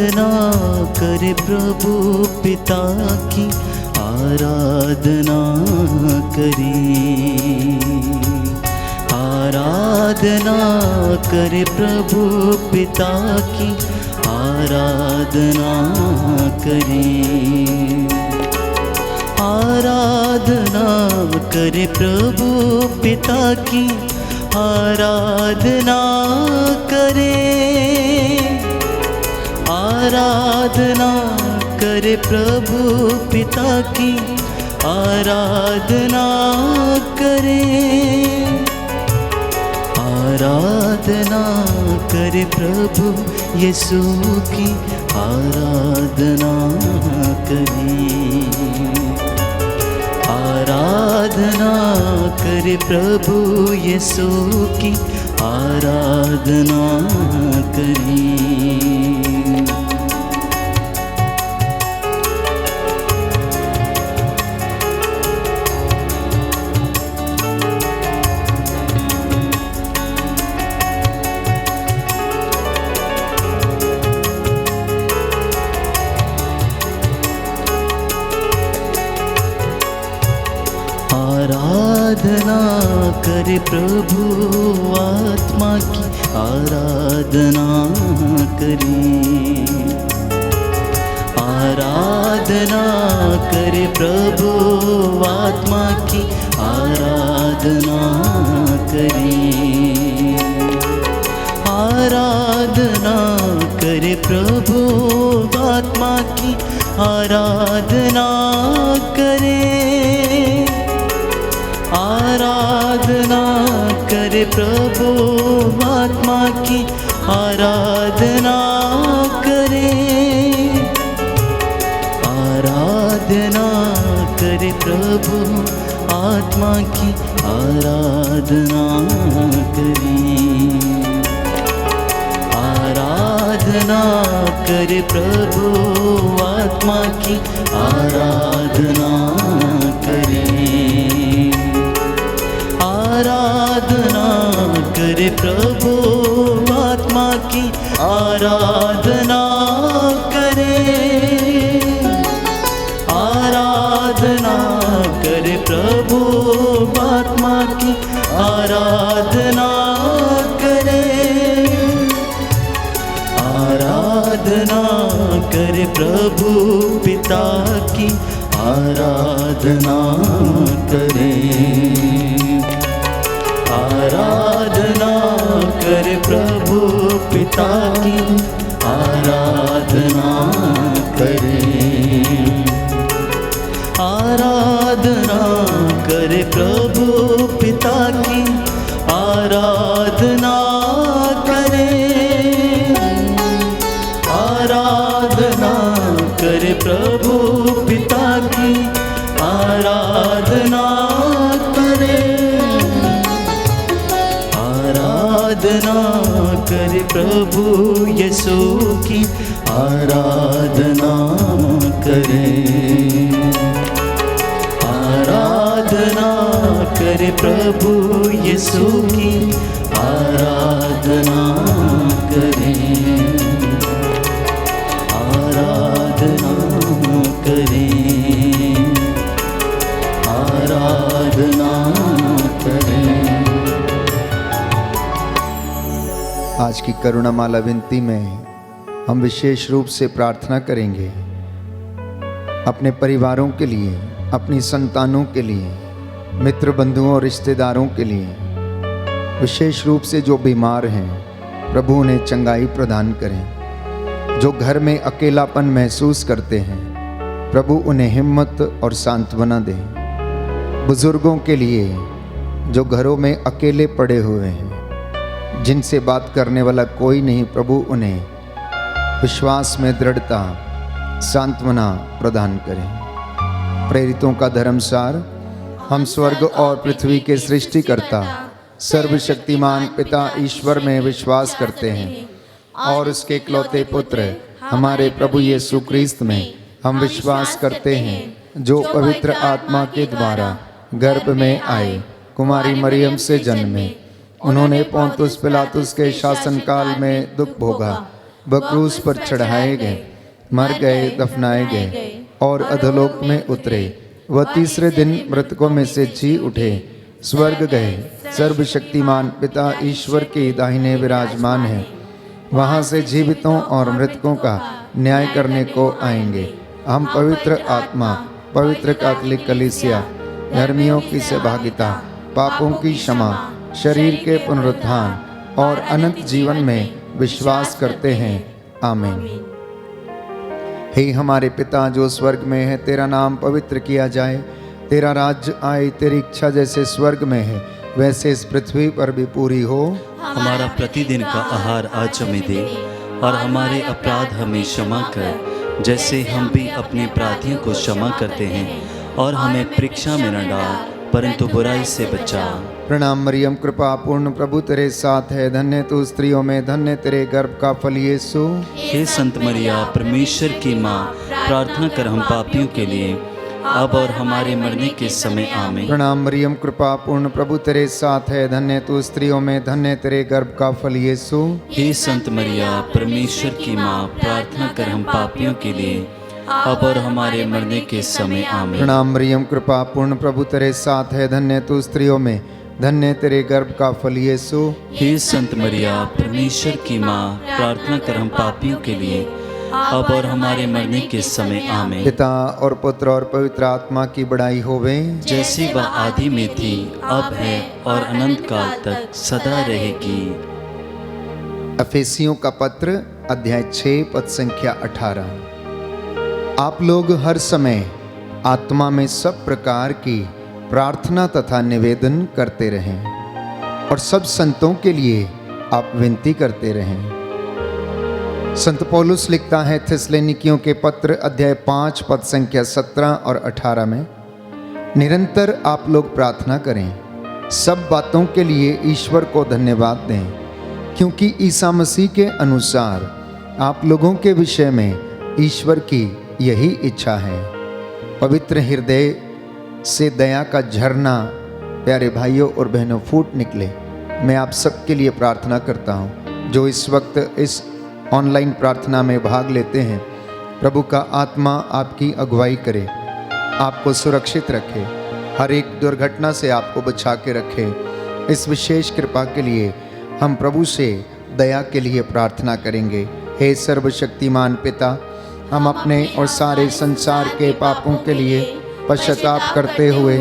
आराधना करे प्रभु पिता की, आराधना करें। आराधना करे प्रभु पिता की, आराधना करें। आराधना करे प्रभु पिता की, आराधना करें। आराधना करे प्रभु पिता की, आराधना करें। आराधना करे प्रभु यीशु की, आराधना करें। आराधना करे प्रभु यीशु की, आराधना करें। आराधना करे प्रभु आत्मा की, आराधना करें। आराधना करे प्रभु आत्मा की, आराधना करें। आराधना करे प्रभु आत्मा की, आराधना करें। आराधना करे प्रभु आत्मा की, आराधना करें। आराधना करे प्रभु आत्मा की, आराधना करें। आराधना करे प्रभु आत्मा की, आराधना करें। आराधना करे प्रभु आत्मा की, आराधना करें। आराधना करे प्रभु आत्मा की, आराधना करें। आराधना करे प्रभु पिता की, आराधना करें। आराधना करे प्रभु पिता की, आराधना करें। आराधना करे प्रभु पिता की, आराधना करें। आराधना करे प्रभु पिता की, आराधना करें। आराधना करे प्रभु यीशु की, आराधना करें। आराधना करे प्रभु यीशु की, आराधना करें। आराधना करें। आराधना करें। आज की करुणामाला विनती में हम विशेष रूप से प्रार्थना करेंगे अपने परिवारों के लिए, अपनी संतानों के लिए, मित्र बंधुओं और रिश्तेदारों के लिए। विशेष रूप से जो बीमार हैं, प्रभु उन्हें चंगाई प्रदान करें। जो घर में अकेलापन महसूस करते हैं, प्रभु उन्हें हिम्मत और सांत्वना दें। बुजुर्गों के लिए जो घरों में अकेले पड़े हुए हैं, जिनसे बात करने वाला कोई नहीं, प्रभु उन्हें विश्वास में दृढ़ता, सांत्वना प्रदान करें। प्रेरितों का धर्मसार, हम स्वर्ग और पृथ्वी के सृष्टिकर्ता सर्वशक्तिमान पिता ईश्वर में विश्वास करते हैं और उसके इकलौते पुत्र हमारे प्रभु यीशु क्रिस्त में हम विश्वास करते हैं, जो पवित्र आत्मा के द्वारा गर्भ में आए, कुमारी मरियम से जन्मे। उन्होंने पोंतुस पिलातुस के शासनकाल में दुख भोगा, वह क्रूस पर चढ़ाए गए, मर गए, दफनाए गए और अधोलोक में उतरे। वह तीसरे दिन मृतकों में से जी उठे, स्वर्ग गए, सर्वशक्तिमान पिता ईश्वर के दाहिने विराजमान है। वहाँ से जीवितों और मृतकों का न्याय करने को आएंगे। हम पवित्र आत्मा, पवित्र कैथोलिक कलीसिया, धर्मियों की सहभागिता, पापों की क्षमा, शरीर के पुनरुत्थान और अनंत जीवन में विश्वास करते हैं। आमीन। हे हमारे पिता जो स्वर्ग में है, तेरा नाम पवित्र किया जाए, तेरा राज्य आए, तेरी इच्छा जैसे स्वर्ग में है वैसे इस पृथ्वी पर भी पूरी हो। हमारा प्रतिदिन का आहार आज हमें दे और हमारे अपराध हमें क्षमा कर, जैसे हम भी अपने अपराधियों को क्षमा करते हैं, और हमें परीक्षा में न डाल परंतु बुराई से बचा। प्रणाम मरियम, कृपा पूर्ण, प्रभु तेरे साथ है, धन्य तू स्त्रियों में, धन्य तेरे गर्भ का फल यीशु। हे संत मरिया, परमेश्वर की माँ, प्रार्थना कर हम पापियों के लिए अब और हमारे मरने के समय आमीन। प्रणाम मरियम, कृपा पूर्ण, प्रभु तेरे साथ है, धन्य तू स्त्रियों में, धन्य तेरे गर्भ का फल यीशु। हे संत मरिया, परमेश्वर की माँ, प्रार्थना कर हम पापियों के लिए अब और हमारे मरने के समय आमीन। प्रणाम मरियम, कृपा पूर्ण, प्रभु तेरे साथ है, धन्य तू स्त्रियों में, धन्य तेरे गर्भ का फल यीशु। हे संत मरिया, परमेश्वर की माँ, प्रार्थना कर हम पापियों के लिए अब और हमारे मरने के समय आमीन। पिता और पुत्र और पवित्र आत्मा की बड़ाई होवे, जैसी वह आदि में थी, अब है और अनंत काल तक सदा रहेगी। अफेसियों का पत्र अध्याय 6 पद संख्या 18। आप लोग हर समय आत्मा में सब प्रकार की प्रार्थना तथा निवेदन करते रहें और सब संतों के लिए आप विनती करते रहें। संत पौलुस लिखता है थिस्सलुनीकियों के पत्र अध्याय 5 पद संख्या 17 और 18 में, निरंतर आप लोग प्रार्थना करें, सब बातों के लिए ईश्वर को धन्यवाद दें, क्योंकि ईसा मसीह के अनुसार आप लोगों के विषय में ईश्वर की यही इच्छा है। पवित्र हृदय से दया का झरना प्यारे भाइयों और बहनों फूट निकले। मैं आप सबके लिए प्रार्थना करता हूँ जो इस वक्त इस ऑनलाइन प्रार्थना में भाग लेते हैं। प्रभु का आत्मा आपकी अगुवाई करे, आपको सुरक्षित रखे, हर एक दुर्घटना से आपको बचा के रखे। इस विशेष कृपा के लिए हम प्रभु से दया के लिए प्रार्थना करेंगे। हे सर्वशक्तिमान पिता, हम अपने और सारे संसार के पापों के लिए पश्चाताप करते हुए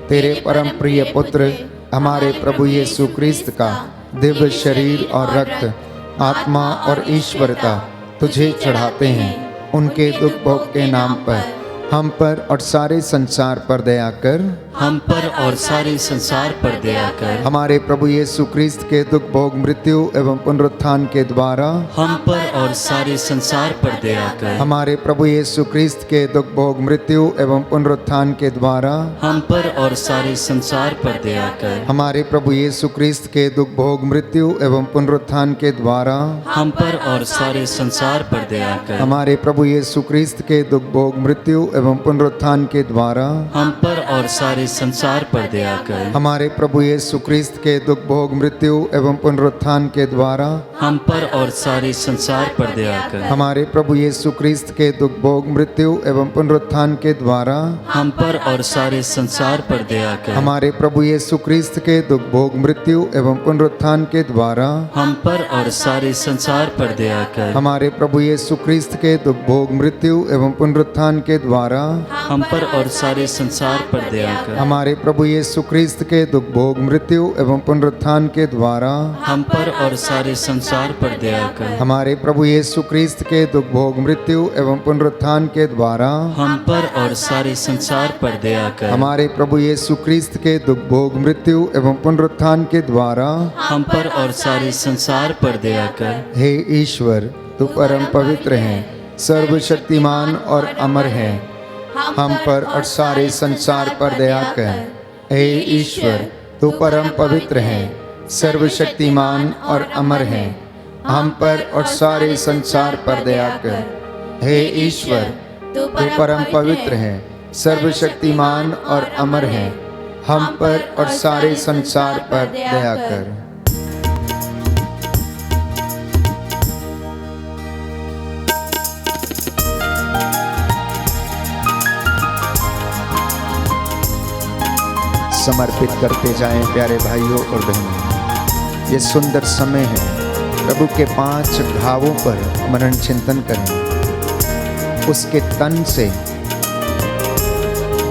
तेरे परम प्रिय पुत्र हमारे प्रभु यीशु क्रिस्त का दिव्य शरीर और रक्त, आत्मा और ईश्वरता तुझे चढ़ाते हैं। उनके दुख भोग के नाम पर हम पर और सारे संसार पर दया कर। हम पर और सारे संसार पर दया कर। हमारे प्रभु यीशु क्रिस्त के दुख भोग मृत्यु एवं पुनरुत्थान के द्वारा हम पर और सारे संसार पर दया कर। हमारे प्रभु यीशु क्रिस्त के दुख भोग मृत्यु एवं पुनरुत्थान के द्वारा हम पर और सारे संसार पर दया कर। हमारे प्रभु यीशु क्रिस्त के दुख भोग मृत्यु एवं पुनरुत्थान के द्वारा हम पर और सारे संसार पर दया कर। हमारे प्रभु यीशु क्रिस्त के दुख भोग मृत्यु एवं पुनरुत्थान के द्वारा हम पर और सारे संसार पर दया कर। हमारे प्रभु यीशु क्रिस्त के दुख भोग मृत्यु एवं पुनरुत्थान के द्वारा हम पर और सारे संसार पर दया कर। हमारे प्रभु यीशु क्रिस्त के दुख भोग मृत्यु एवं पुनरुत्थान के द्वारा हम पर और सारे संसार पर दया कर। हमारे प्रभु यीशु क्रिस्त के दुख भोग मृत्यु एवं पुनरुत्थान के द्वारा हम पर और सारे संसार पर दया कर। हमारे प्रभु यीशु क्रिस्त के दुख भोग मृत्यु एवं पुनरुत्थान के द्वारा हम पर और सारे संसार पर दया कर। हमारे प्रभु यीशु क्रिस्त के दुख भोग मृत्यु एवं पुनरुत्थान के द्वारा हम पर और सारे संसार पर दया कर। हमारे प्रभु यीशु क्रिस्त के दुख भोग मृत्यु एवं पुनरुत्थान के द्वारा हम पर और सारे संसार पर दया कर। हमारे प्रभु यीशु क्रिस्त के दुख भोग मृत्यु एवं पुनरुत्थान के द्वारा हम पर और सारे संसार पर दया कर। हे ईश्वर, तू परम पवित्र है, सर्वशक्तिमान और अमर है, हम पर और सारे संसार पर दया कर। हे ईश्वर, तू परम पवित्र है, सर्वशक्तिमान और अमर है, हम पर और सारे संसार पर दया कर। हे ईश्वर, तू परम पवित्र है, सर्वशक्तिमान और अमर है, हम पर और सारे संसार पर दया कर। समर्पित करते जाएं प्यारे भाइयों और बहनों। ये सुंदर समय है, प्रभु के 5 घावों पर मनन चिंतन करें। उसके तन से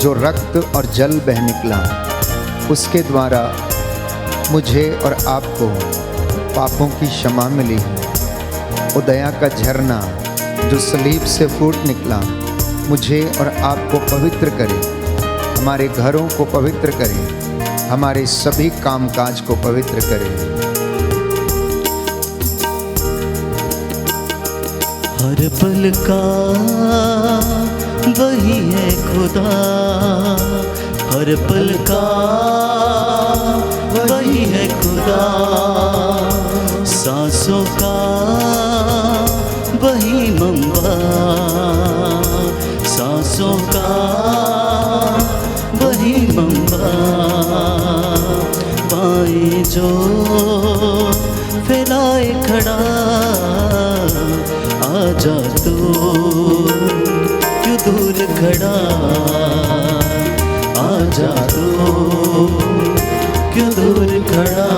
जो रक्त और जल बह निकला, उसके द्वारा मुझे और आपको पापों की क्षमा मिली है। वो दया का झरना जो सलीब से फूट निकला, मुझे और आपको पवित्र करे, हमारे घरों को पवित्र करे, हमारे सभी कामकाज को पवित्र करे। हर पल का वही है खुदा, हर पल का वही है खुदा, सांसों का वही मंबा, सांसों का वही मंबा, बाएं जो फैलाए खड़ा, आजा तू क्यों दूर खड़ा, आजा तू क्यों दूर खड़ा,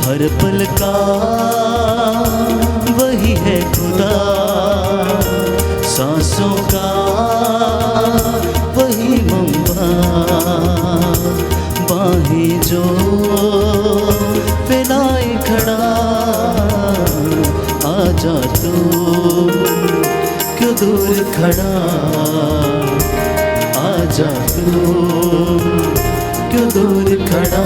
हर पल का वही है खुदा, सांसों का वही मंबा, बाहें जो फैलाए खड़ा, आजा तू क्यों दूर खड़ा, आजा तू क्यों दूर खड़ा,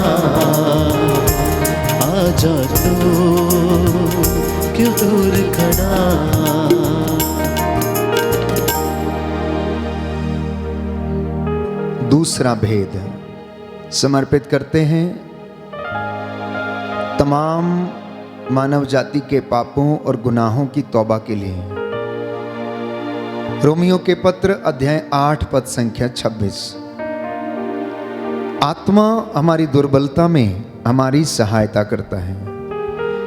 आजा तू क्यों दूर खड़ा। दूसरा भेद समर्पित करते हैं तमाम मानव जाति के पापों और गुनाहों की तौबा के लिए। रोमियो के पत्र अध्याय 8 पद संख्या 26। आत्मा हमारी दुर्बलता में हमारी सहायता करता है।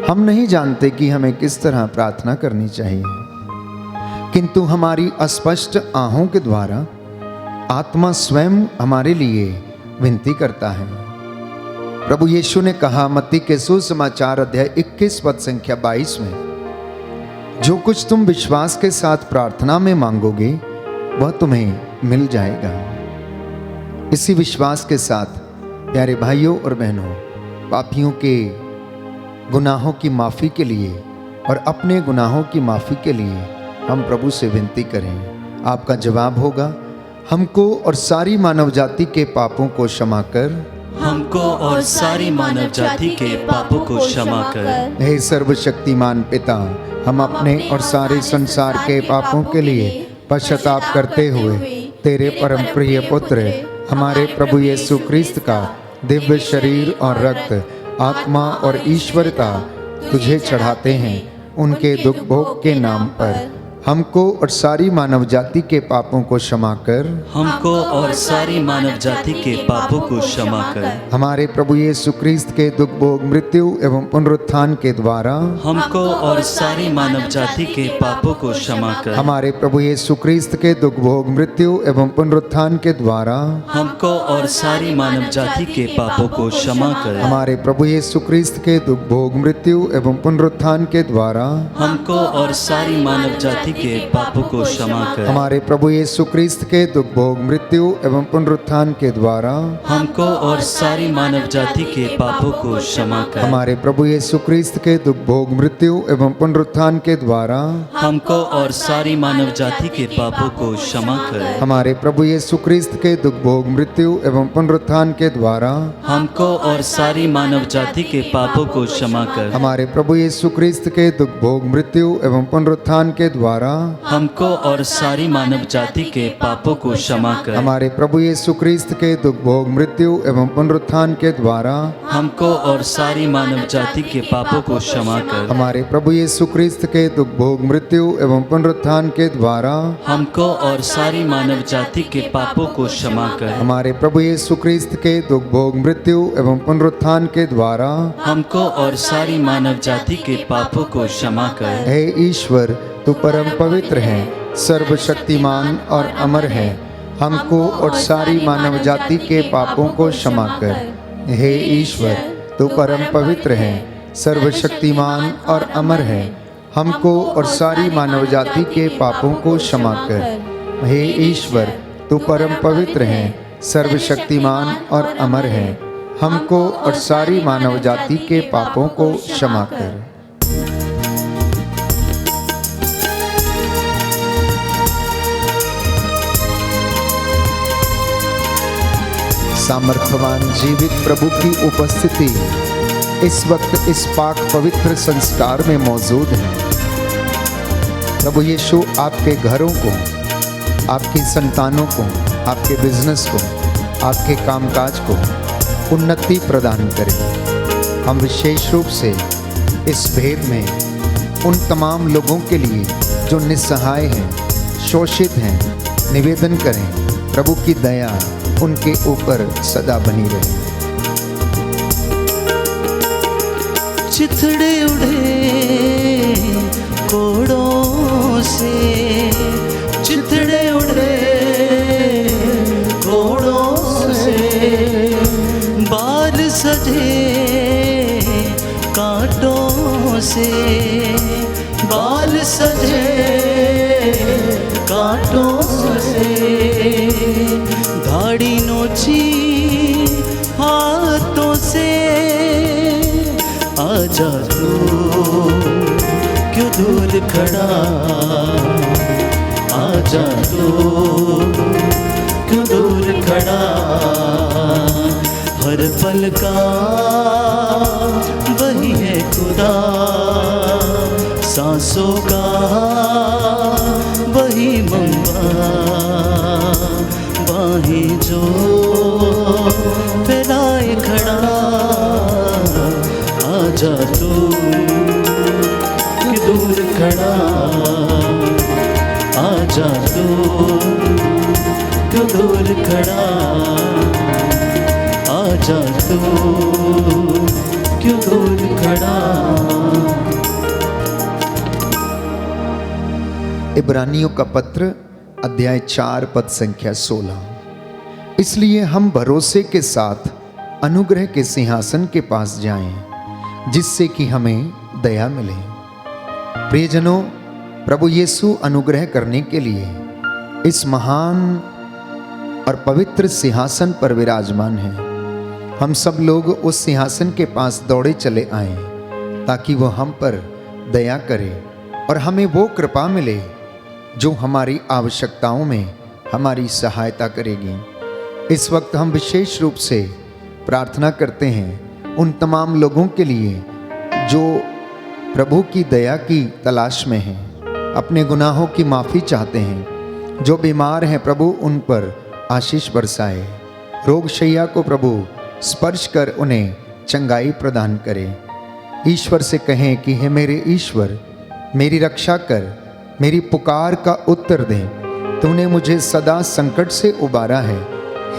हम नहीं जानते कि हमें किस तरह प्रार्थना करनी चाहिए, किंतु हमारी अस्पष्ट आहों के द्वारा आत्मा स्वयं हमारे लिए विनती करता है। प्रभु यीशु ने कहा मत्ती के सुसमाचार अध्याय 21 पद संख्या 22 में, जो कुछ तुम विश्वास के साथ प्रार्थना में मांगोगे वह तुम्हें मिल जाएगा। इसी विश्वास के साथ प्यारे भाइयों और बहनों, पापियों के गुनाहों की माफ़ी के लिए और अपने गुनाहों की माफ़ी के लिए हम प्रभु से विनती करें। आपका जवाब होगा, हमको और सारी मानव जाति के पापों को क्षमा कर, हमको और सारी मानव जाति के पापों को क्षमा कर। हे सर्वशक्तिमान पिता, हम अपने और सारे संसार के पापों के लिए पश्चाताप करते हुए तेरे परम प्रिय पुत्र हमारे प्रभु यीशु क्रिस्त का दिव्य शरीर और रक्त, आत्मा और ईश्वरता तुझे चढ़ाते हैं। उनके दुख भोग के नाम पर हमको और सारी मानव जाति के पापों को क्षमा कर, हमको और सारी मानव जाति के पापों को क्षमा कर। हमारे प्रभु यीशु क्रिस्त के दुख भोग मृत्यु एवं पुनरुत्थान के द्वारा हमको और सारी मानव जाति के पापों को क्षमा कर। हमारे प्रभु यीशु क्रिस्त के दुख भोग मृत्यु एवं पुनरुत्थान के द्वारा हमको और सारी मानव जाति के पापों को क्षमा कर। हमारे प्रभु यीशु क्रिस्त के दुख भोग मृत्यु एवं पुनरुत्थान के द्वारा हमको और सारी मानव जाति के पापों को क्षमा कर। हमारे प्रभु यीशु क्रिस्त के दुख भोग मृत्यु एवं पुनरुत्थान के द्वारा हमको और सारी मानव जाति के पापों को क्षमा कर। हमारे प्रभु यीशु क्रिस्त के दुख भोग मृत्यु एवं पुनरुत्थान के द्वारा हमको और सारी मानव जाति के पापों को क्षमा कर। हमारे प्रभु यीशु क्रिस्त के दुख भोग मृत्यु एवं पुनरुत्थान के द्वारा हमको और सारी मानव जाति के पापों को क्षमा कर। हमारे प्रभु यीशु क्रिस्त के दुख भोग मृत्यु एवं पुनरुत्थान के द्वारा हमको और सारी मानव जाति के पापों को क्षमा कर। हमारे प्रभु यीशु क्रिस्त के दुख भोग मृत्यु एवं पुनरुत्थान के द्वारा हमको और सारी मानव जाति के पापों को क्षमा कर। हमारे प्रभु यीशु क्रिस्त के दुख भोग मृत्यु एवं पुनरुत्थान के द्वारा हमको और सारी मानव जाति के पापों को क्षमा कर। हमारे प्रभु यीशु क्रिस्त के दुख भोग मृत्यु एवं पुनरुत्थान के द्वारा हमको और सारी मानव जाति के पापों को क्षमा कर। हे ईश्वर, तू परम पवित्र है, सर्वशक्तिमान और अमर है। हमको और सारी मानव जाति के पापों को क्षमा कर। हे ईश्वर, तू परम पवित्र है, सर्वशक्तिमान और अमर है, हमको और सारी मानव जाति के पापों को क्षमा कर। हे ईश्वर, तू परम पवित्र है, सर्वशक्तिमान और अमर है, हमको और सारी मानव जाति के पापों को क्षमा कर। सामर्थ्यवान जीवित प्रभु की उपस्थिति इस वक्त इस पाक पवित्र संस्कार में मौजूद है। प्रभु यीशु आपके घरों को, आपकी संतानों को, आपके बिजनेस को, आपके कामकाज को उन्नति प्रदान करें। हम विशेष रूप से इस भेद में उन तमाम लोगों के लिए जो निस्सहाय हैं, शोषित हैं, निवेदन करें प्रभु की दया उनके ऊपर सदा बनी रहे। चिथड़े उड़े कोड़ों से, चिथड़े उड़े कोड़ों से, बाल सजे कांटों से, बाल सजे कांटों से, दाढ़ी नोची हाथों से, आजा तू क्यों दूर खड़ा, आजा तू क्यों दूर खड़ा, हर पल का वही है खुदा, सांसों का वही मंबा, बाहें जो फैलाए खड़ा, आजा तू कि दूर खड़ा, आजा तू क्यों दूर खड़ा, आजा तू क्यों दूर खड़ा। इब्रानियों का पत्र अध्याय 4 पद संख्या 16। इसलिए हम भरोसे के साथ अनुग्रह के सिंहासन के पास जाएं, जिससे कि हमें दया मिले। प्रियजनों, प्रभु यीशु अनुग्रह करने के लिए इस महान और पवित्र सिंहासन पर विराजमान है। हम सब लोग उस सिंहासन के पास दौड़े चले आए ताकि वह हम पर दया करे और हमें वो कृपा मिले जो हमारी आवश्यकताओं में हमारी सहायता करेगी। इस वक्त हम विशेष रूप से प्रार्थना करते हैं उन तमाम लोगों के लिए जो प्रभु की दया की तलाश में हैं, अपने गुनाहों की माफ़ी चाहते हैं, जो बीमार हैं प्रभु उन पर आशीष बरसाए, रोगशैया को प्रभु स्पर्श कर उन्हें चंगाई प्रदान करे। ईश्वर से कहें कि हे मेरे ईश्वर, मेरी रक्षा कर, मेरी पुकार का उत्तर दे, तूने मुझे सदा संकट से उबारा है,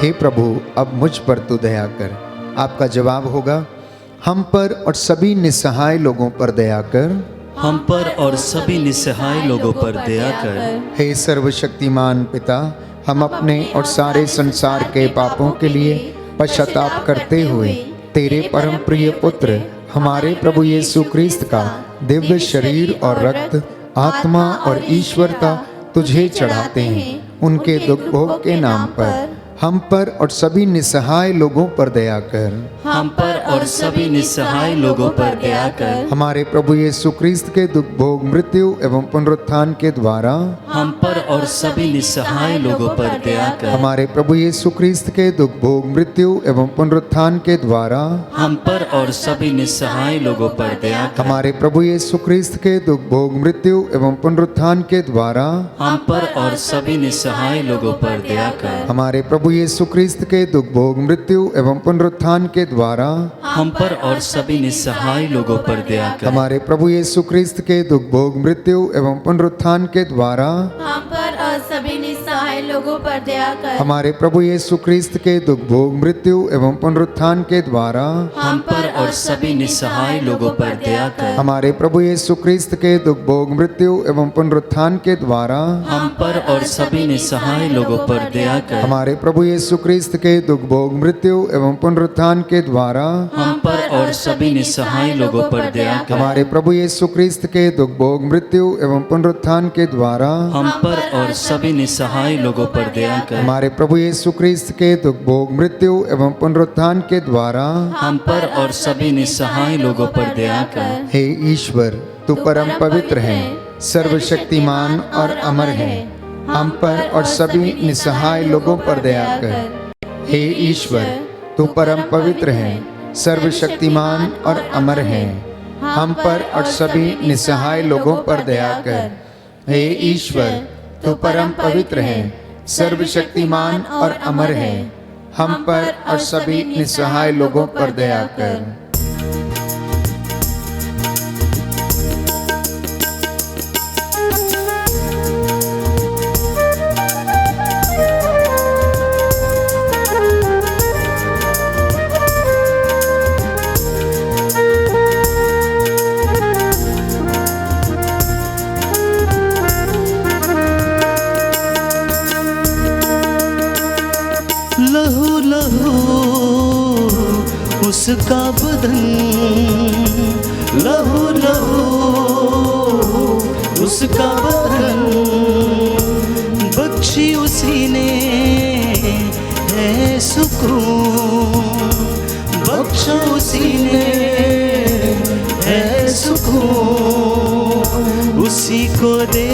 हे प्रभु अब मुझ पर तू दया कर। आपका जवाब होगा, हम पर और सभी निस्सहाय लोगों पर दया कर, हम पर और सभी निस्सहाय लोगों पर दया कर। हे सर्वशक्तिमान पिता, हम अपने और सारे संसार के पापों के लिए पश्चाताप करते हुए तेरे परम प्रिय पुत्र हमारे प्रभु यीशु क्रिस्त का दिव्य शरीर और रक्त, आत्मा और ईश्वरता तुझे चढ़ाते हैं। उनके दुख भोग के नाम पर हम पर और सभी निस्सहाय लोगों पर दया कर, हम पर और सभी निस्सहाय लोगों पर दया कर। हमारे प्रभु यीशु क्रिस्त के दुख भोग, मृत्यु एवं पुनरुत्थान के द्वारा हम पर और सभी निस्सहाय लोगों पर दया कर। हमारे प्रभु यीशु क्रिस्त के दुख भोग, मृत्यु एवं पुनरुत्थान के द्वारा हम पर और सभी निस्सहाय लोगों पर दया कर। हमारे प्रभु यीशु क्रिस्त के दुख भोग, मृत्यु एवं पुनरुत्थान के द्वारा हम पर और सभी निस्सहाय लोगों पर दया कर। हमारे प्रभु यीशु क्रिस्त के दुख भोग, मृत्यु एवं पुनरुत्थान के द्वारा हम पर और सभी निस्सहाय लोगों पर दया कर। हमारे प्रभु यीशु क्रिस्त के दुख भोग, मृत्यु एवं पुनरुत्थान के द्वारा हम पर और सभी निस्सहाय निसहाय लोगों पर दया कर। हमारे प्रभु यीशु क्रिस्त के दुख भोग मृत्यु एवं पुनरुत्थान के द्वारा हम पर और सभी निसहाय लोगों पर दया कर। हमारे प्रभु यीशु क्रिस्त के दुख भोग मृत्यु एवं पुनरुत्थान के द्वारा हम पर और सभी निसहाय लोगों पर दया कर। हमारे प्रभु यीशु क्रिस्त के दुख भोग मृत्यु एवं पुनरुत्थान के द्वारा हम पर और सभी निसहाय लोगों पर दया कर। हमारे प्रभु यीशु क्रिस्त के दुख भोग मृत्यु एवं पुनरुत्थान के द्वारा हम पर और सभी निसहाय लोगों पर दया कर। हमारे प्रभु यीशु क्रिस्त के दुख भोग मृत्यु एवं पुनरुत्थान के द्वारा हम पर और सभी निसहाय लोगों पर दया कर। हे ईश्वर, तू परम पवित्र है, सर्वशक्तिमान और अमर है, हम पर और सभी निसहाय लोगों पर दया कर। हे ईश्वर, तू परम पवित्र है, सर्वशक्तिमान और अमर है, हम पर और सभी निसहाय लोगों पर दया कर। हे ईश्वर, तू परम पवित्र है, सर्वशक्तिमान और अमर है, हम पर और सभी निसहाय लोगों पर दया कर। लहू लहू उसका बदन, लहू लहू उसका बदन, बख्शी उसी ने है सुकून, बख्शा उसी ने है सुकून, उसी को दे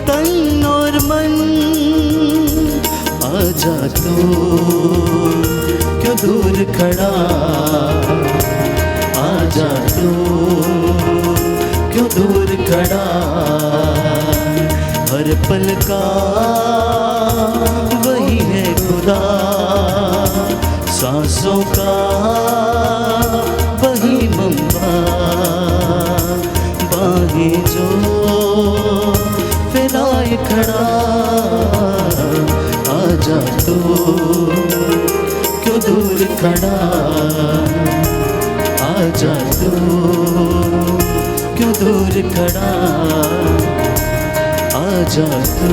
तन और मन। आजा तो क्यों दूर खड़ा, आजा तो क्यों दूर खड़ा, हर पल का वही है खुदा, सांसों का वही मम्मा, बाहें जो फैलाए खड़ा। आजा तो क्यों दूर खड़ा, आजा तो क्यों दूर खड़ा, आजा तो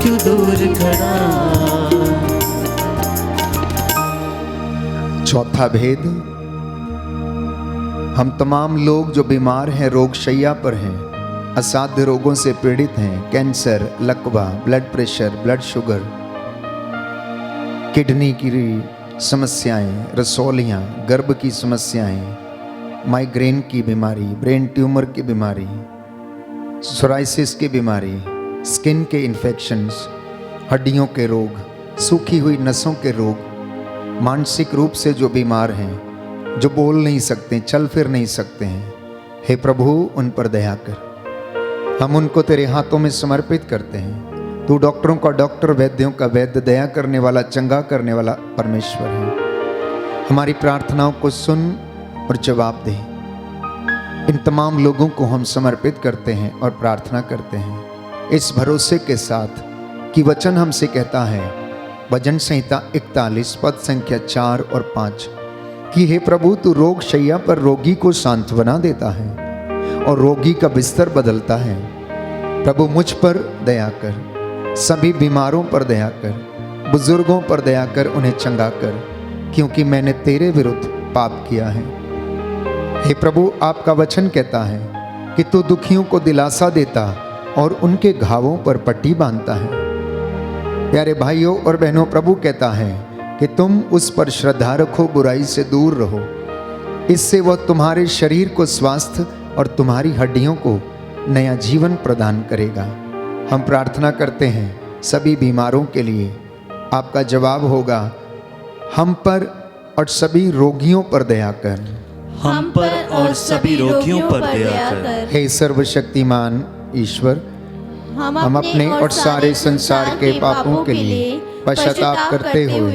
क्यों दूर खड़ा। चौथा भेद, हम तमाम लोग जो बीमार हैं, रोग शैया पर हैं, असाध्य रोगों से पीड़ित हैं, कैंसर, लकवा, blood pressure, blood sugar, kidney की समस्याएं, रसौलियाँ, गर्भ की समस्याएं, माइग्रेन की बीमारी, ब्रेन ट्यूमर की बीमारी, सोराइसिस की बीमारी, स्किन के इन्फेक्शंस, हड्डियों के रोग, सूखी हुई नसों के रोग, मानसिक रूप से जो बीमार हैं, जो बोल नहीं सकते, चल फिर नहीं सकते हैं, हे प्रभु उन पर दया कर। हम उनको तेरे हाथों में समर्पित करते हैं। तू डॉक्टरों का डॉक्टर, वैद्यों का वैद्य, दया करने वाला, चंगा करने वाला परमेश्वर है। हमारी प्रार्थनाओं को सुन और जवाब दे। इन तमाम लोगों को हम समर्पित करते हैं और प्रार्थना करते हैं इस भरोसे के साथ कि वचन हमसे कहता है, भजन संहिता 41 पद संख्या 4 और 5, कि हे प्रभु तू रोग शैया पर रोगी को सांत्वना देता है और रोगी का बिस्तर बदलता है। प्रभु मुझ पर दया कर, सभी बीमारों पर दया कर, बुजुर्गों पर दया कर, उन्हें चंगा कर, क्योंकि मैंने तेरे विरुद्ध पाप किया है। हे प्रभु, आपका वचन कहता है कि तू दुखियों को दिलासा देता और उनके घावों पर पट्टी बांधता है। प्यारे भाइयों और बहनों, प्रभु कहता है कि तुम उस पर श्रद्धा रखो, बुराई से दूर रहो, इससे वह तुम्हारे शरीर को स्वास्थ्य और तुम्हारी हड्डियों को नया जीवन प्रदान करेगा। हम प्रार्थना करते हैं सभी बीमारों के लिए, आपका जवाब होगा, हम पर और सभी रोगियों पर दया कर, हम पर और सभी रोगियों पर दया कर। हे सर्वशक्तिमान ईश्वर, हम अपने और सारे संसार के पापों के लिए पश्चाताप करते हुए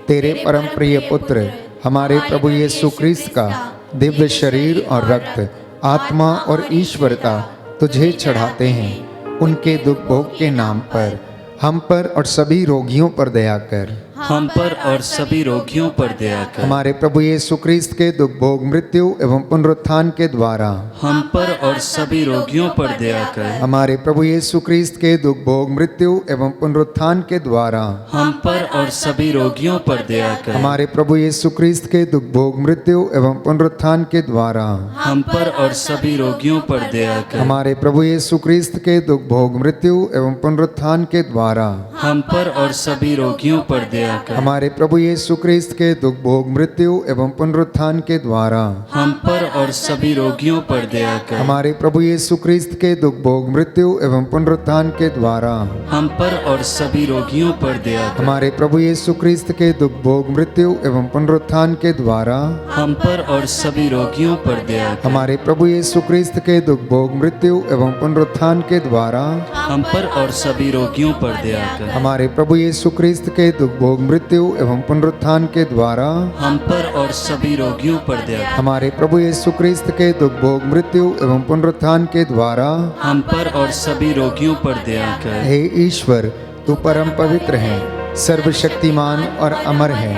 तेरे परम प्रिय पुत्र हमारे प्रभु यीशु क्रिस्त का दिव्य शरीर और रक्त, आत्मा और ईश्वरता तुझे चढ़ाते हैं उनके दुख भोग के नाम पर हम पर और सभी रोगियों पर दया कर। हम पर और सभी रोगियों पर दया कर। हमारे प्रभु यीशु क्रिस्त के दुख भोग मृत्यु एवं पुनरुत्थान के द्वारा हम पर और सभी रोगियों पर दया कर। हमारे प्रभु यीशु क्रिस्त के दुख भोग मृत्यु एवं पुनरुत्थान के द्वारा हम पर और सभी रोगियों पर दया कर। हमारे प्रभु यीशु क्रिस्त के दुख भोग मृत्यु एवं पुनरुत्थान के द्वारा हम पर और सभी रोगियों पर दया कर। हमारे प्रभु यीशु क्रिस्त के दुख भोग मृत्यु एवं पुनरुत्थान के द्वारा हम पर और सभी रोगियों पर दया कर। हमारे प्रभु यीशु क्रिस्त के दुख भोग मृत्यु एवं पुनरुत्थान के द्वारा हम पर और सभी रोगियों पर दया कर। हमारे प्रभु यीशु क्रिस्त के दुख भोग मृत्यु एवं पुनरुत्थान के द्वारा हम पर और सभी रोगियों पर दया कर। हमारे प्रभु यीशु क्रिस्त के दुख भोग मृत्यु एवं पुनरुत्थान के द्वारा हम पर और सभी रोगियों पर दया कर। हमारे प्रभु यीशु क्रिस्त के दुख भोग मृत्यु एवं पुनरुत्थान के द्वारा हम पर और सभी रोगियों पर दया कर। हमारे प्रभु यीशु क्रिस्त के दुख भोग मृत्यु एवं पुनरुत्थान के द्वारा हम पर और सभी रोगियों पर दया कर। हमारे प्रभु यीशु क्रिस्त के दुख भोग मृत्यु एवं पुनरुत्थान के द्वारा हम पर और सभी रोगियों पर दया कर। हे ईश्वर, तू परम पवित्र है, सर्वशक्तिमान और अमर है,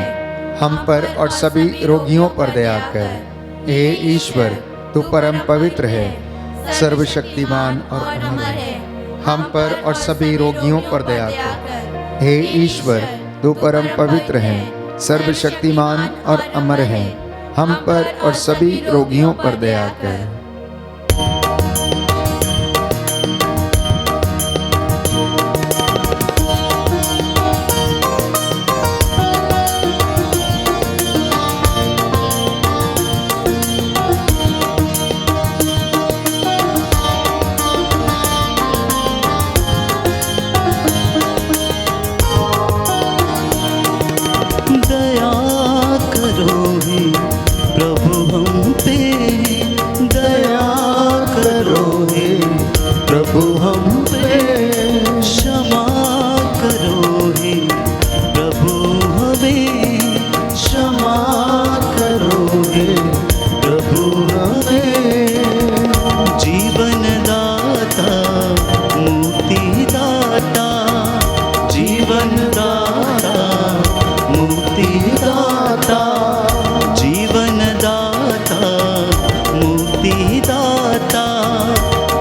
हम पर और सभी रोगियों पर दया कर। हे ईश्वर, तू परम पवित्र है, सर्वशक्तिमान और अमर है, हम पर और सभी रोगियों पर दया कर। हे ईश्वर, तू परम पवित्र है, सर्वशक्तिमान और अमर है, हम पर और सभी रोगियों पर दया कर। प्रभु हम पे क्षमा करो हे प्रभु हमें क्षमा करो हे प्रभु हमें जीवन दाता मुक्ति दाता जीवन दाता मुक्ति दाता जीवन दाता मुक्ति दाता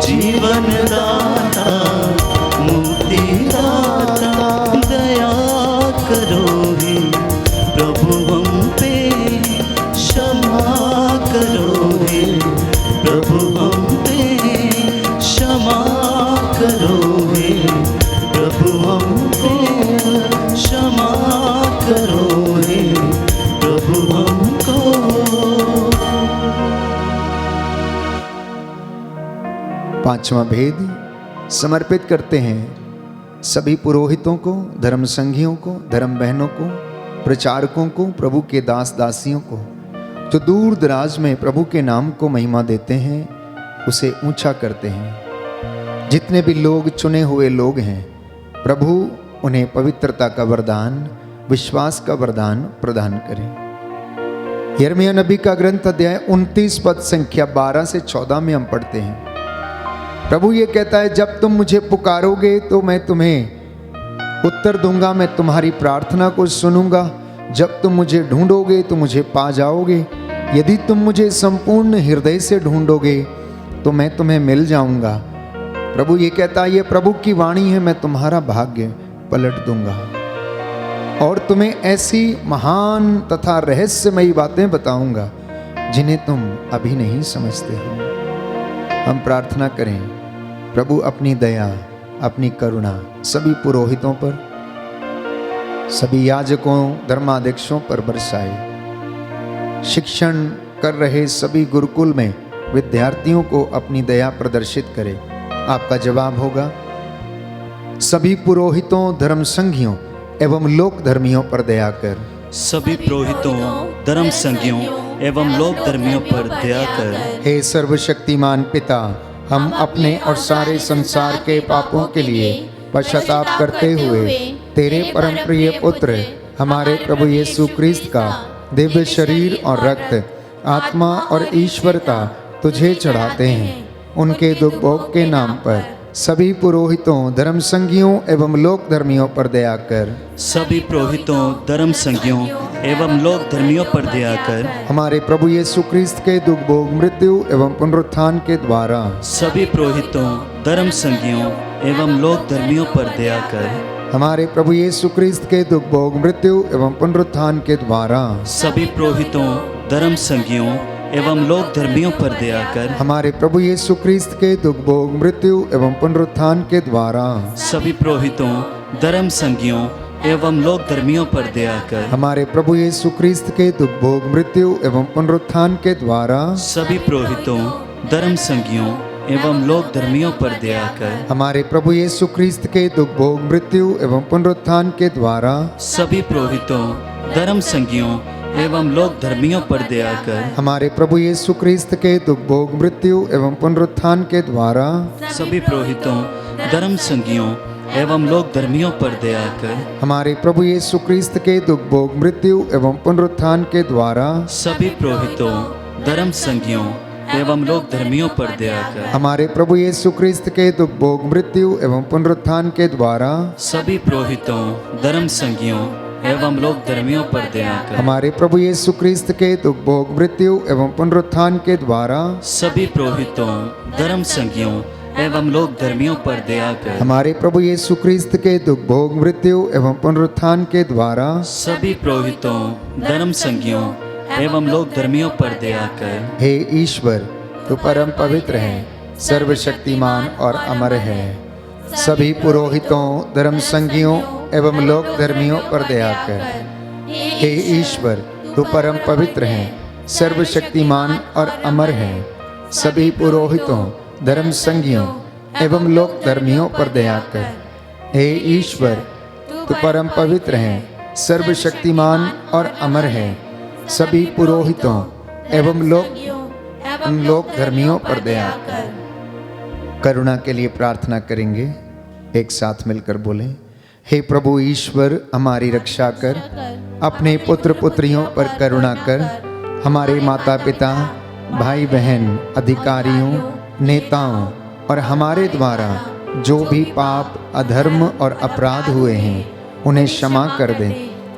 जीवन दाता मुक्ति दाता दया करो हे प्रभु हम पे क्षमा करो हे प्रभु हम पे क्षमा करो हे प्रभु हम पे क्षमा करो हे प्रभु हमको। पांचवा भेद समर्पित करते हैं सभी पुरोहितों को, धर्म संघियों को, धर्म बहनों को, प्रचारकों को, प्रभु के दास दासियों को जो दूर दराज में प्रभु के नाम को महिमा देते हैं, उसे ऊंचा करते हैं। जितने भी लोग चुने हुए लोग हैं, प्रभु उन्हें पवित्रता का वरदान, विश्वास का वरदान प्रदान करें। यिर्मयाह नबी का ग्रंथ अध्याय 29 पद संख्या 12 से 14 में हम पढ़ते हैं। प्रभु ये कहता है, जब तुम मुझे पुकारोगे तो मैं तुम्हें उत्तर दूंगा, मैं तुम्हारी प्रार्थना को सुनूंगा। जब तुम मुझे ढूंढोगे तो मुझे पा जाओगे। यदि तुम मुझे संपूर्ण हृदय से ढूंढोगे तो मैं तुम्हें मिल जाऊंगा। प्रभु ये कहता है, ये प्रभु की वाणी है, मैं तुम्हारा भाग्य पलट दूंगा और तुम्हें ऐसी महान तथा रहस्यमयी बातें बताऊंगा जिन्हें तुम अभी नहीं समझते हो। हम प्रार्थना करें, प्रभु अपनी दया, अपनी करुणा सभी पुरोहितों पर, सभी याजकों, धर्माध्यक्षों पर बरसाए। शिक्षण कर रहे सभी गुरुकुल में विद्यार्थियों को अपनी दया प्रदर्शित करे। आपका जवाब होगा, सभी पुरोहितों, धर्म संघियों एवं लोक धर्मियों पर दया कर। सभी पुरोहितों, धर्म संघियों एवं लोक धर्मियों पर दया कर। हे सर्वशक्तिमान पिता, हम अपने और सारे संसार के पापों के लिए पश्चाताप करते हुए तेरे परम प्रिय पुत्र हमारे प्रभु यीशु क्रिस्त का दिव्य शरीर और रक्त, आत्मा और ईश्वरता तुझे चढ़ाते हैं। उनके दुख भोग के नाम पर सभी पुरोहितों, धर्म संगियों एवं लोक धर्मियों पर दया कर। सभी पुरोहितों, धर्म संगियों एवं लोक धर्मियों पर दया कर। हमारे प्रभु यीशु क्रिस्त के दुख भोग मृत्यु एवं पुनरुत्थान के द्वारा सभी पुरोहितों, धर्म संगियों एवं लोक धर्मियों पर दया कर। हमारे प्रभु यीशु क्रिस्त के दुख भोग मृत्यु एवं पुनरुत्थान के द्वारा सभी पुरोहितों, धर्म संगियों एवं लोक धर्मियों पर दया कर। हमारे प्रभु यीशु क्रिस्त के दुख भोग मृत्यु एवं पुनरुत्थान के द्वारा सभी पुरोहितों, धर्म संगियों एवं लोक धर्मियों पर दया कर। हमारे प्रभु यीशु क्रिस्त के दुख भोग मृत्यु एवं पुनरुत्थान के द्वारा सभी पुरोहितों, धर्म संगियों एवं लोक धर्मियों पर दया कर। हमारे प्रभु यीशु क्रिस्त के दुख भोग मृत्यु एवं पुनरुत्थान के द्वारा सभी पुरोहितों, धर्म संगियों एवं लोक धर्मियों पर दया कर। हमारे प्रभु यीशु क्रिस्त के दुख भोग मृत्यु एवं पुनरुत्थान के द्वारा सभी पुरोहितों, धर्म संगियों एवं लोक धर्मियों पर दया कर। हमारे प्रभु यीशु क्रिस्त के दुख भोग मृत्यु एवं पुनरुत्थान के द्वारा सभी पुरोहितों, धर्म संगियों एवं लोक धर्मियों पर दया कर। हमारे प्रभु यीशु क्रिस्त के दुख भोग मृत्यु एवं पुनरुत्थान के द्वारा सभी पुरोहितों, धर्म संगियों एवं लोक धर्मियों पर दया कर। हमारे प्रभु यीशु क्रिस्त के दुख भोग मृत्यु एवं पुनरुत्थान के द्वारा सभी पुरोहितों, धर्म संगियों एवं लोक धर्मियों पर दया कर। हमारे प्रभु यीशु क्रिस्त के दुख भोग मृत्यु एवं पुनरुत्थान के द्वारा सभी पुरोहितों, धर्म संगियों एवं लोक धर्मियों पर दया कर। हे ईश्वर, तू परम पवित्र है, सर्वशक्तिमान और अमर है। सभी पुरोहितों, धर्म संगियों एवं लोक धर्मियों पर दया कर। हे ईश्वर, तू परम पवित्र है, सर्वशक्तिमान और अमर है। सभी पुरोहितों, धर्म संगियों एवं लोक धर्मियों पर दया कर। हे ईश्वर, तू परम पवित्र है, सर्वशक्तिमान और अमर है। सभी पुरोहितों एवं लोक धर्मियों पर दया कर। करुणा के लिए प्रार्थना करेंगे, एक साथ मिलकर बोलें। हे प्रभु ईश्वर, हमारी रक्षा कर, अपने पुत्र पुत्रियों पर करुणा कर। हमारे माता पिता, भाई बहन, अधिकारियों, नेताओं और हमारे द्वारा जो भी पाप, अधर्म और अपराध हुए हैं उन्हें क्षमा कर दे,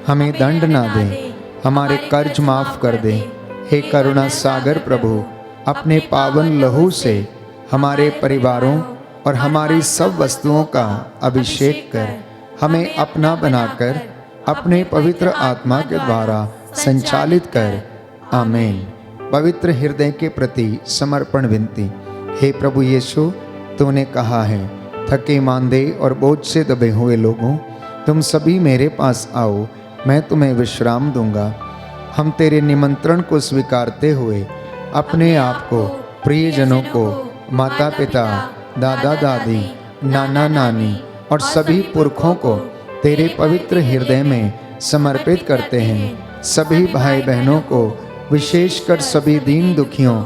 हमें दंड ना दे, हमारे कर्ज माफ कर दे। हे करुणा सागर प्रभु, अपने पावन लहू से हमारे परिवारों और हमारी सब वस्तुओं का अभिषेक कर, हमें अपना बनाकर अपने पवित्र आत्मा के द्वारा संचालित कर। आमीन। पवित्र हृदय के प्रति समर्पण विनती। हे प्रभु यीशु, तूने कहा है, थके मांदे और बोझ से दबे हुए लोगों, तुम सभी मेरे पास आओ, मैं तुम्हें विश्राम दूंगा। हम तेरे निमंत्रण को स्वीकारते हुए अपने आप को, प्रियजनों को, माता पिता, दादा दादी, नाना नानी और सभी पुरखों को तेरे पवित्र हृदय में समर्पित करते हैं। सभी भाई बहनों को, विशेषकर सभी दीन दुखियों,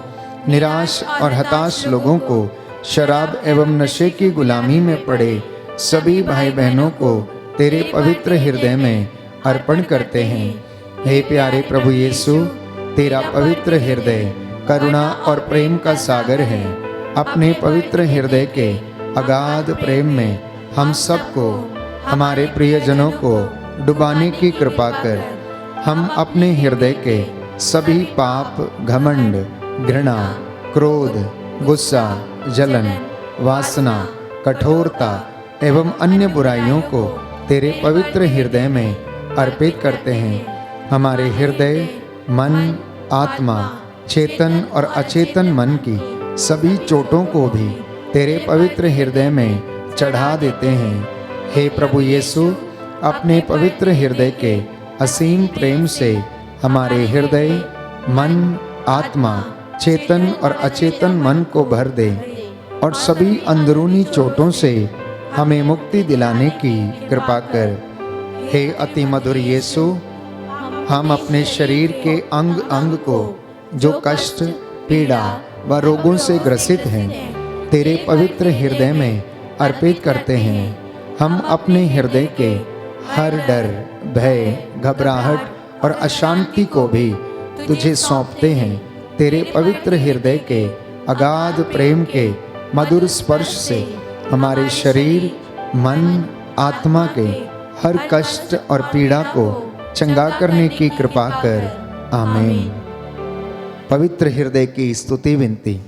निराश और हताश लोगों को, शराब एवं नशे की गुलामी में पड़े सभी भाई बहनों को तेरे पवित्र हृदय में अर्पण करते हैं। हे प्यारे प्रभु यीशु, तेरा पवित्र हृदय करुणा और प्रेम का सागर है। अपने पवित्र हृदय के अगाध प्रेम में हम सबको, हमारे प्रियजनों को डुबाने की कृपा कर। हम अपने हृदय के सभी पाप, घमंड, घृणा, क्रोध, गुस्सा, जलन, वासना, कठोरता एवं अन्य बुराइयों को तेरे पवित्र हृदय में अर्पित करते हैं। हमारे हृदय, मन, आत्मा, चेतन और अचेतन मन की सभी चोटों को भी तेरे पवित्र हृदय में चढ़ा देते हैं। हे प्रभु यीशु, अपने पवित्र हृदय के असीम प्रेम से हमारे हृदय, मन, आत्मा, चेतन और अचेतन मन को भर दे और सभी अंदरूनी चोटों से हमें मुक्ति दिलाने की कृपा कर। हे अति मधुर यीशु, हम अपने शरीर के अंग अंग को जो कष्ट, पीड़ा व रोगों से ग्रसित हैं, तेरे पवित्र हृदय में अर्पित करते हैं। हम अपने हृदय के हर डर, भय, घबराहट और अशांति को भी तुझे सौंपते हैं। तेरे पवित्र हृदय के अगाध प्रेम के मधुर स्पर्श से हमारे शरीर, मन, आत्मा के हर कष्ट और पीड़ा को चंगा करने की कृपा कर। आमीन। पवित्र हृदय की स्तुति विनती।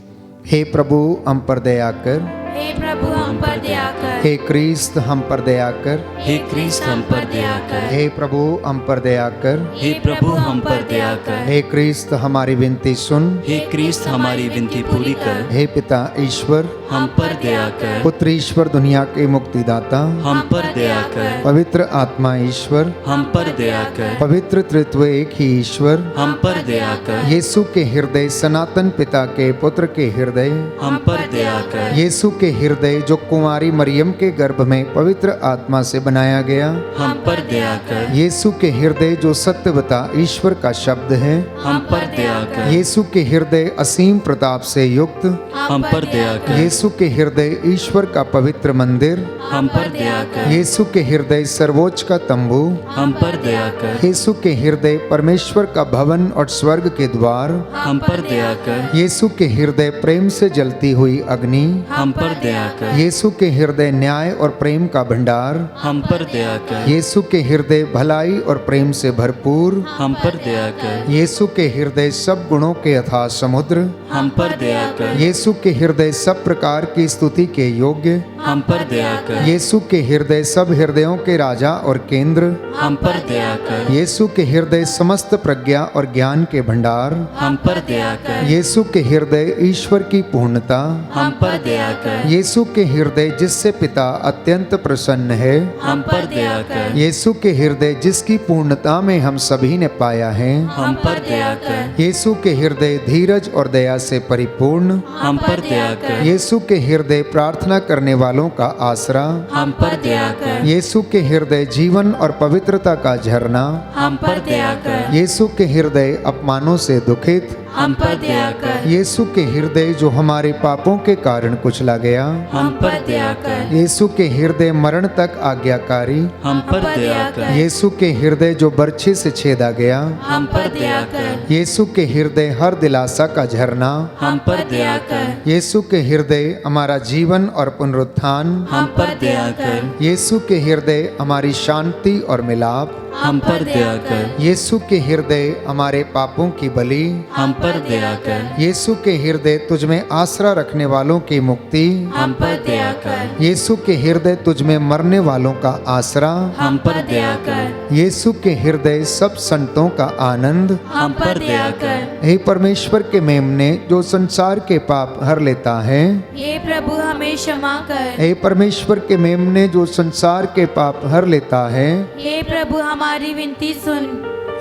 हे प्रभु हम पर दया कर, हे प्रभु हम पर दया कर, हे क्रिस्त हम पर दया कर, हे क्रिस्त हम पर दया कर, हे प्रभु हम पर दया कर, हे प्रभु हम पर दया कर, हे क्रिस्त हमारी विनती सुन, हे क्रिस्त हमारी विनती पूरी कर, हे पिता ईश्वर हम पर दया कर, पुत्र ईश्वर दुनिया के मुक्तिदाता, हम पर दया कर, पवित्र आत्मा ईश्वर, हम पर दया कर, पवित्र त्रित्व एक ही ईश्वर, हम पर दया कर, यीशु के हृदय, सनातन पिता के पुत्र के हृदय, हम पर दया कर, यीशु के हृदय जो कुंवारी मरियम के गर्भ में पवित्र आत्मा से बनाया गया, हम पर दया कर, यीशु के हृदय जो सत्यवता ईश्वर का शब्द है, हम पर दया कर, यीशु के हृदय असीम प्रताप से युक्त, हम पर दया कर, यीशु के हृदय ईश्वर का पवित्र मंदिर, हम पर दया कर, यीशु के हृदय सर्वोच्च का तंबू, हम पर दया कर, यीशु के हृदय परमेश्वर का भवन और स्वर्ग के द्वार, हम पर दया कर, यीशु के हृदय प्रेम से जलती हुई अग्नि, हम पर दया कर, यीशु के हृदय न्याय और प्रेम का भंडार, हम पर दया कर, यीशु के हृदय भलाई और प्रेम से भरपूर, हम पर दया कर, यीशु के हृदय सब गुणों के अथाह समुद्र, हम पर दया कर, यीशु के हृदय सब प्रकार की स्तुति के योग्य, हम पर दया कर, यीशु के हृदय सब हृदयों के राजा और केंद्र, हम पर दया कर, यीशु के हृदय समस्त प्रज्ञा और ज्ञान के भंडार, हम पर दया कर, यीशु के हृदय ईश्वर की पूर्णता, हम पर दया कर, यीशु के हृदय जिससे पिता अत्यंत प्रसन्न है, हम पर दया कर, यीशु के हृदय जिसकी पूर्णता में हम सभी ने पाया है, हम पर दया कर, यीशु के हृदय धीरज और दया से परिपूर्ण, हम पर दया कर, यीशु के हृदय प्रार्थना करने वालों का आसरा, हम पर दया कर, यीशु के हृदय जीवन और पवित्रता का झरना, हम पर दया कर, यीशु के हृदय अपमानों से दुखित, हम पर दया कर, यीशु के हृदय जो हमारे पापों के कारण कुचला गया, हम पर दया कर, यीशु के हृदय मरण तक आज्ञाकारी, हम पर दया कर, यीशु के हृदय जो बर्छी से छेदा गया, हम पर दया कर, यीशु के हृदय हर दिलासा का झरना, हम पर दया कर, यीशु के हृदय हमारा जीवन और पुनरुत्थान, हम पर दया कर, यीशु के हृदय हमारी शांति और मिलाप, हम पर दया कर, यीशु के हृदय हमारे पापों की बलि, हम पर दया कर, यीशु के हृदय तुझ में आसरा रखने वालों की मुक्ति, हम पर दया कर, यीशु के हृदय तुझ में मरने वालों का आसरा, हम पर दया कर, यीशु के हृदय सब संतों का आनंद, हम पर दया कर, हे परमेश्वर के मेमने जो संसार के पाप हर लेता है, हे प्रभु हमें क्षमा कर, हे परमेश्वर के मेमने जो संसार के पाप हर लेता है, हे प्रभु हमारी विनती सुन,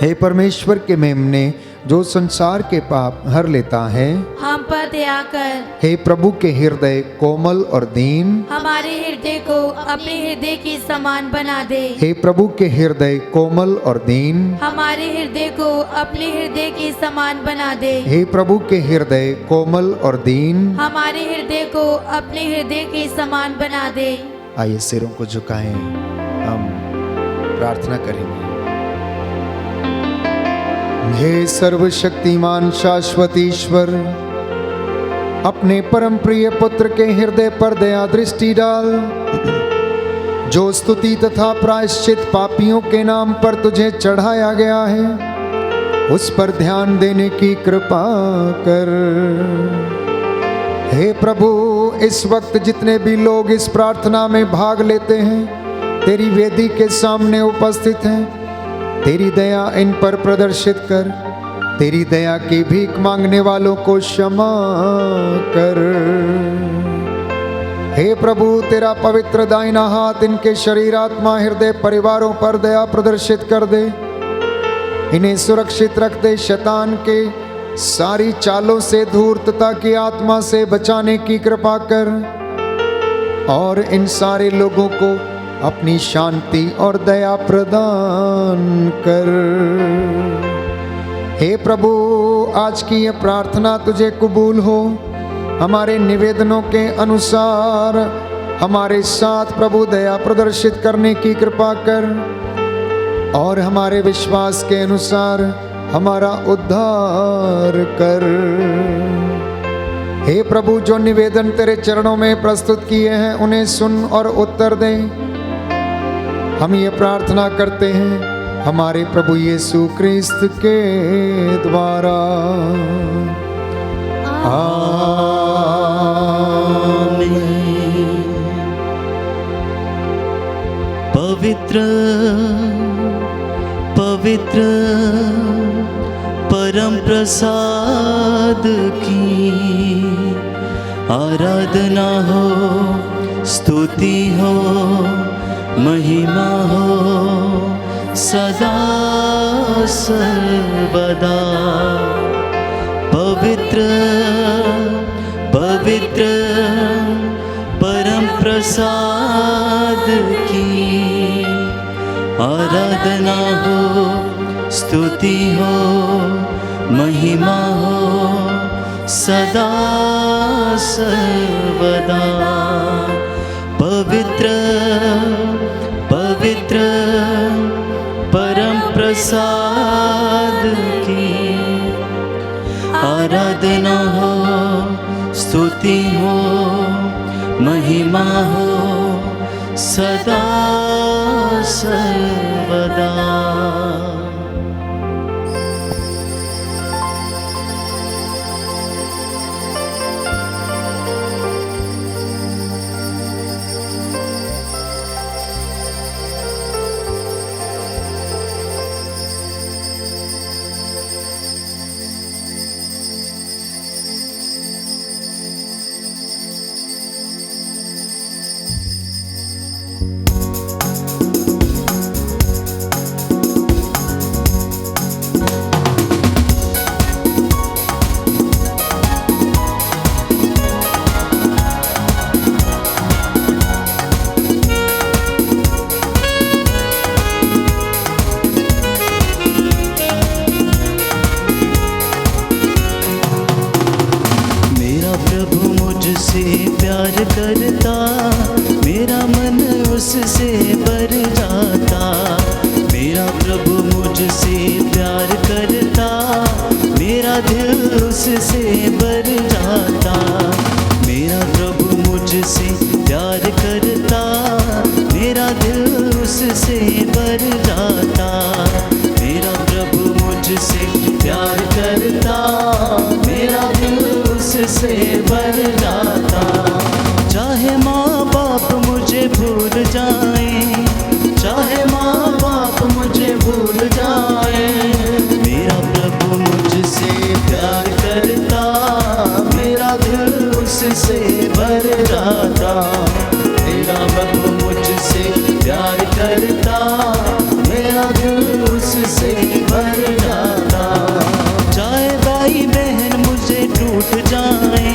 हे परमेश्वर के मेमने जो संसार के पाप हर लेता है, हम पर दया कर, हे प्रभु के हृदय कोमल और दीन, हमारे हृदय को अपने हृदय के समान बना दे, हे प्रभु के हृदय कोमल और दीन, हमारे हृदय को अपने हृदय के समान बना दे, हे प्रभु के हृदय कोमल और दीन। हमारे हृदय को अपने हृदय के समान बना दे। आइए सिरों को झुकाएं, हम प्रार्थना करेंगे। हे सर्वशक्तिमान शाश्वत ईश्वर, अपने परम प्रिय पुत्र के हृदय पर दया दृष्टि डाल, जो स्तुति तथा प्रायश्चित पापियों के नाम पर तुझे चढ़ाया गया है, उस पर ध्यान देने की कृपा कर। हे प्रभु, इस वक्त जितने भी लोग इस प्रार्थना में भाग लेते हैं, तेरी वेदी के सामने उपस्थित हैं, तेरी दया इन पर प्रदर्शित कर। तेरी दया की भीख मांगने वालों को क्षमा कर। हे प्रभु, तेरा पवित्र दाहिना हाथ इनके शरीर, आत्मा, हृदय, परिवारों पर दया प्रदर्शित कर दे। इन्हें सुरक्षित रख दे, शैतान के सारी चालों से, धूर्तता की आत्मा से बचाने की कृपा कर, और इन सारे लोगों को अपनी शांति और दया प्रदान कर। हे प्रभु, आज की ये प्रार्थना तुझे कबूल हो। हमारे निवेदनों के अनुसार हमारे साथ प्रभु दया प्रदर्शित करने की कृपा कर, और हमारे विश्वास के अनुसार हमारा उद्धार कर। हे प्रभु, जो निवेदन तेरे चरणों में प्रस्तुत किए हैं उन्हें सुन और उत्तर दे। हम ये प्रार्थना करते हैं हमारे प्रभु यीशु क्रिस्त के द्वारा। आमीन। पवित्र पवित्र परम प्रसाद की आराधना हो, स्तुति हो, महिमा हो सदा सर्वदा। पवित्र पवित्र परम प्रसाद की आराधना हो, स्तुति हो, महिमा हो सदा सर्वदा। पवित्र पवित्र परम प्रसाद की आराधना हो, स्तुति हो, महिमा हो सदा सर्वदा। प्यार करता, मेरा मन उससे भर जाता। मेरा प्रभु मुझसे प्यार करता, मेरा दिल उससे भर जाता। मेरा प्रभु मुझसे प्यार करता, मेरा दिल उससे भर जाता। मेरा प्रभु मुझसे प्यार करता, मेरा दिल उससे भर जाता। चाहे माँ बाप मुझे भूल जाए, चाहे माँ बाप मुझे भूल जाए, मेरा प्रभु मुझसे प्यार करता, मेरा दिल उससे भर जाता। मेरा प्रभु मुझसे प्यार करता, मेरा दिल उससे भर जाता। चाहे भाई बहन मुझे टूट जाए,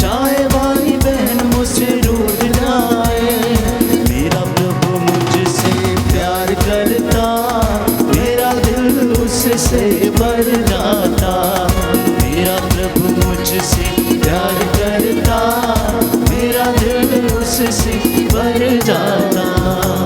चाहे भाई बहन मुझसे रूठ जाए, मेरा प्रभु मुझसे प्यार करता, मेरा दिल उससे भर जाता। मेरा प्रभु मुझसे प्यार करता, मेरा दिल उससे भर जाता।